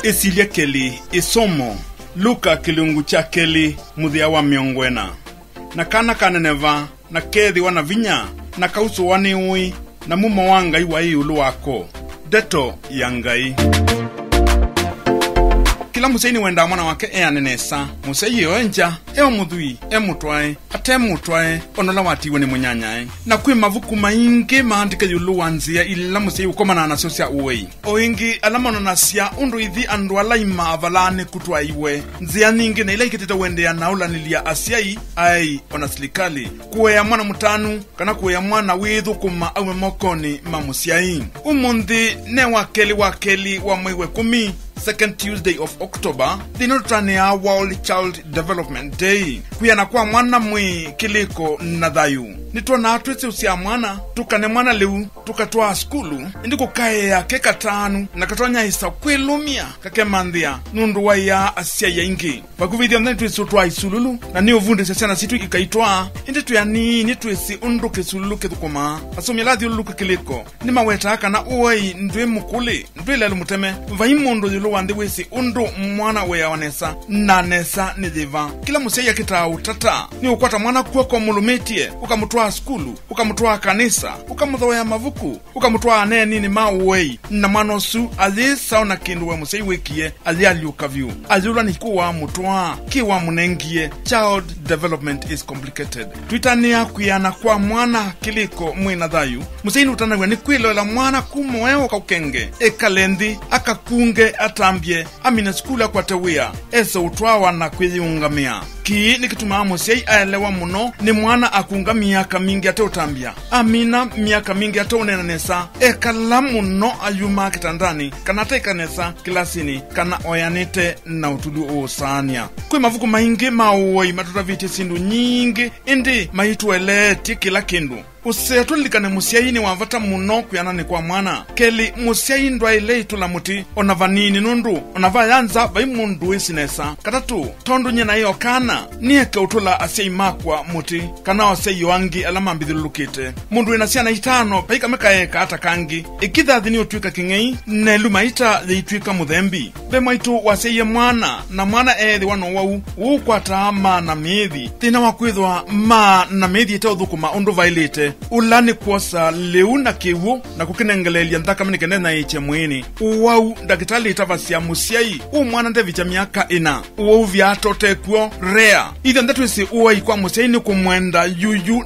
Esilia Keli isomo Luka kilungu cha Keli muthia wa miongwena na kana kaneneva na kethi wana vinya na kauso wani ui na mumo wa ngai wa iulu wako deto ya ngai. Kila musaini wenda mwana wake anenesa musai yoenja mudhui mutwae ate mutwae onola watiwe ni munyanyae na kwi mavuku maingi maandike yulu wanzia ila musai ukomana na sosia uwei oingi alamono nasia undu ithi andu alaima avalane kutwa iwe nzia ningi na ila ikiteta wendea naula nilia asiai ai ona silikali kuwe ya mwana mutanu kana kuwe ya mwana withu kuma awe mokoni mamusiai umundi ne wakeli wa mwiwe 10 Second Tuesday of October, dinotania World Child Development Day. Kuyana kwa mwana mwi kiliko na dhayu. Nituona atuwezi usia mwana, tukane mwana liu, tukatoa skulu, indiko kaya ya keka tanu, na katoanya hisa kwelumia, kake mandhia, nundu wa ya asia ya ingi. Wakuvidia mdani tuwesutua isululu, na niyo vunde sasiana situ ikaitwa, indi tuyani tuwesi undu kisululu kithukuma, asomialathi uluku kiliko, ni maweta haka na uwei ndwe mukuli, ndwe lelu muteme, vaimundu yulu wande wesi undu mwana wea wanesa, na nesa nijiva. Kila musaya kita utata, ni ukwata mwana kuwa kwa mulumetie, ukamutua skulu, ukamutua kanisa, ukamuthoya mavuku, ukamutua nini mauwei, na manosu alisa ona kindu we musai wekie, aliukavyu. Aliula ni kuwa mutua, kiwa munengie. Child development is complicated. Tuitania kuyana kwa mwana kiliko mwina dhayu. Musai nutanagwe ni kwilo la mwana kumoeo kaukenge. Ekalendi, akakunge atambye, amina skula kwa tewia. Esa utwawa na kuyiungamia. Ki ni kituma musai aelewa muno ni mwana akunga miaka mingi ate utambia. Amina miaka mingi ate unenanesa. Ekala muno ayuma kitandani. Kanata ikanesa kilasini. Kana oyanite na utudu usania. Kwe mavuku maingi mauwai matutaviti sindu nyingi. Indi maitueleti kila kindu. Usetulikane musiai ni wavata muno kuyanani kwa mwana. Keli musiai ndwa ile itula muti onavanini nundu onavayanza vaimundu isinesa. Katatu tondu nye na iyo kana nieke utula asiai makwa muti kana asiai yoangi alama mbithilukite. Mundu inasiana itano paika mekaeka hata kangi ikitha dhini utuika kingei neluma ita zituika muthembi. Bema itu wasiye mwana na mwana ethi wano wau ukwata ma na mithi tina wakwithwa ma na mithi ita uthukuma undu vailite ulani kuosa leu na kiwu na kukinengelelia ndaka mnikene na iche mwini uwau dakitali itavasia musiai mwana ndevicha miaka ina uwau viatote kuo rea idha ndatuisi uwa ikwa musiai ni kumwenda yuyu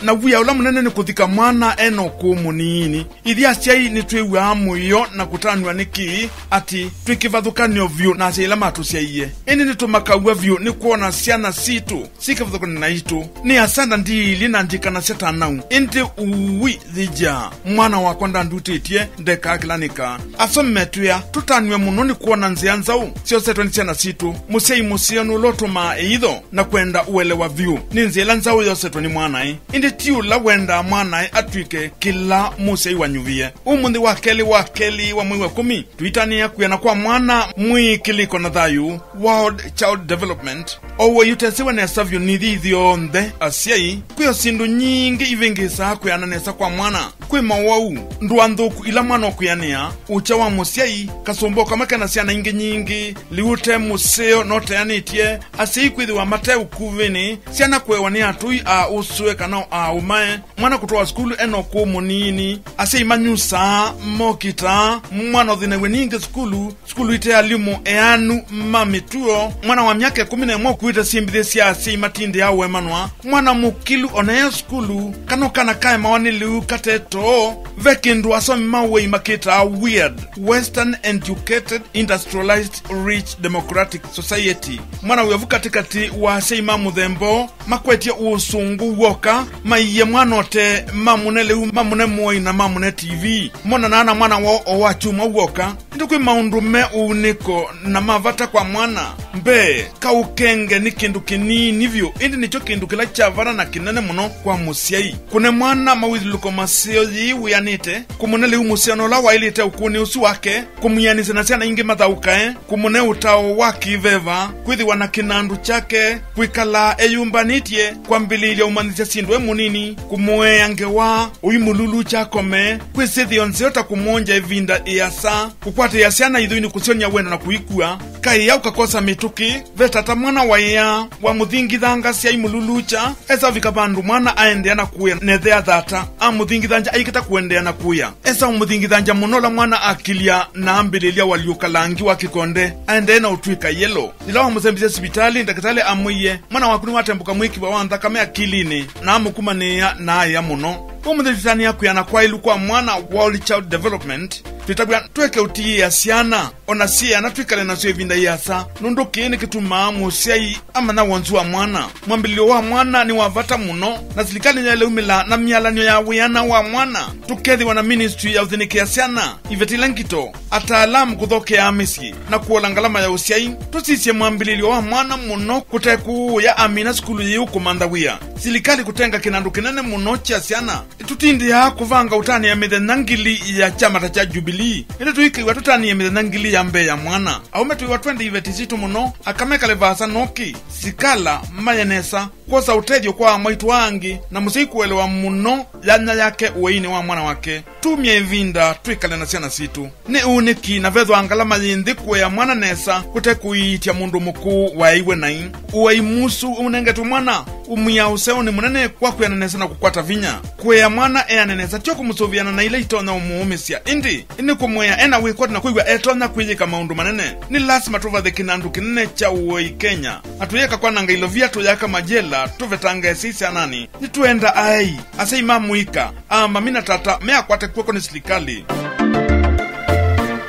na wuya ula munene ni kuthika mwana eno kumunini idhi asiai ni tuiwe amu iyo na kutanwa niki ati tuikivathukanio vyu na asiai lama atusiaiye ini ni tumakaua vyu ni kuona siana situ sikivathukani na itu ni asanda ndili na ndikana setanau inti uwi dhija mwana wakonda ndutitie ndeka akilanika asometuya tutanwe muno ni kuona nzianzau sio setu nisiana situ musei musianu lotuma eitho na kwenda uwelewa vyu ni nziela nzau yosetu ni mwanae indi tiula wenda mwanae atuike kila musei wanyuvie umundi wakeli wa mwiwe 10 tuitania kuyana kwa mwana mwi kiliko na dhayu World Child Development owe yutesiwe nesa vyu nithithio nthe asiai kuyo sindu nyingi ivingisa kuyananesa kwa mwana kwe mawau nduandhuku ila mwana okuyania ucha wa musiai kasombo kamakana siana ingi nyingi liute museo note yanitie asii kwithi wa mate ukuvini siana kwewa ni atui usue kanao umae mwana kutoa skulu eno kumunini asii manyusa mokita mwana odhinewe ningi skulu ite alimu eanu mamituo mwana wa miaka 11 kuita simbithi siya asii matindi ya uemanwa mwana mukilu onaya skulu kana kaya mawani liu kateto vekindu asomi mawe makita weird western educated industrialized rich democratic society mwana uyavu katikati wa seima muthembo makwetia usungu woka maiye mwanote mamune liu mamune moi na mamune tv mwana wo owachuma woka ndukwe maundume uniko na mavata kwa mwana mbe kaukenge ni kindu kinini vyo indi nicho kindu kila chavana na kinene muno kwa musiai kune mwana mawithiluko masio yiwianite kumunele umusiano la wailite ukuni usu wake kumuyanise na siana ingi mathaukae kumune utao waki veva kwithi wana kinandu chake kwikala eyumbanitie kwa mbililia umanithia sindwe munini kumue yangewa uyimululu chakome kwisithi onseota kumonja evinda iasa kukwa tukwate ya siana idhuini kusionya wena na kuikua kai ya ukakosa mituki vetata mwana waya wa muthingithanga sia imululucha esa vikabandu mwana aendeana kuya nethea thata amuthingithanja aikita kuendeana kuya esa umuthingithanja munola mwana akilia na ambililia waliukalangi wa kikonde aendeana utwika yelo ilawa musembise sibitali ndakitale amuye mwana wakuni watembuka mwiki wa wanthakame akilini na amukumania na aya muno umuthingithania kuyana kwa ilu kwa mwana World Child Development tuitabia tuweke utii ya siana ona siana twikale na suevinda yasa nundu kini kituma musiai ama na wanzu wa mwana mwambilio wa mwana ni wavata muno na silikali nyele umila na mialanyo ya wiyana wa mwana tukethi wana ministry ya uthiniki ya siana ivetilankito ataalamu kuthoke ya amisi na kuolangalama ya usiai tusisye mwambilio wa mwana muno kuteku ya amina skulu yu kumandawia silikali kutenga kinandu kinene muno cha siana tutindi ya kuvanga utani ya mithenangili ya chama cha Jubilee ile tuikiwa tutani ya mithenangili ya mbe ya mwana aume tuiwa 20 ivetisitu muno akameka levasa noki sikala mayenesa kosa utedio kwa mwaitu wangi na musikuelewa muno yanya yake uweini wa mwana wake tumia evinda tuikale na siana situ ni uniki na vedho angalama yindhikwe ya mwana nesa kutekuitia mundu mkuu wa iwe nai uwaimusu unengetu mwana umia useo ni munene kwa kuyananesa na kukwata vinya kwe ya mwana eanenesa tio kumusoviana na ile itonya umuumisya indi ini kumwea ena wikoti na kuigwa etonya kwijika maundu manene ni lasima tuvathe kinandu kinene cha uwei Kenya atuyeka kwa nanga ilovia tuyaka majela tuvetanga sisi anani nituenda ai asa imamuika ama mina tata mea kwate kweko ni silikali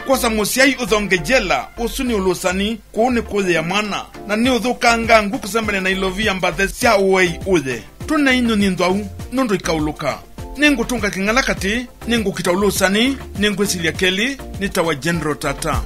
kosa musiai uthonge jela usuni ulusani kuuni kuze ya mwana na ni uthukanga nguku sembene na ilovia mbathe sia uwei uze tuna inu nindwau nundu ikauluka ningu tunga kingala kati ningu kita ulusani ningu isilia keli nitawa General Tata.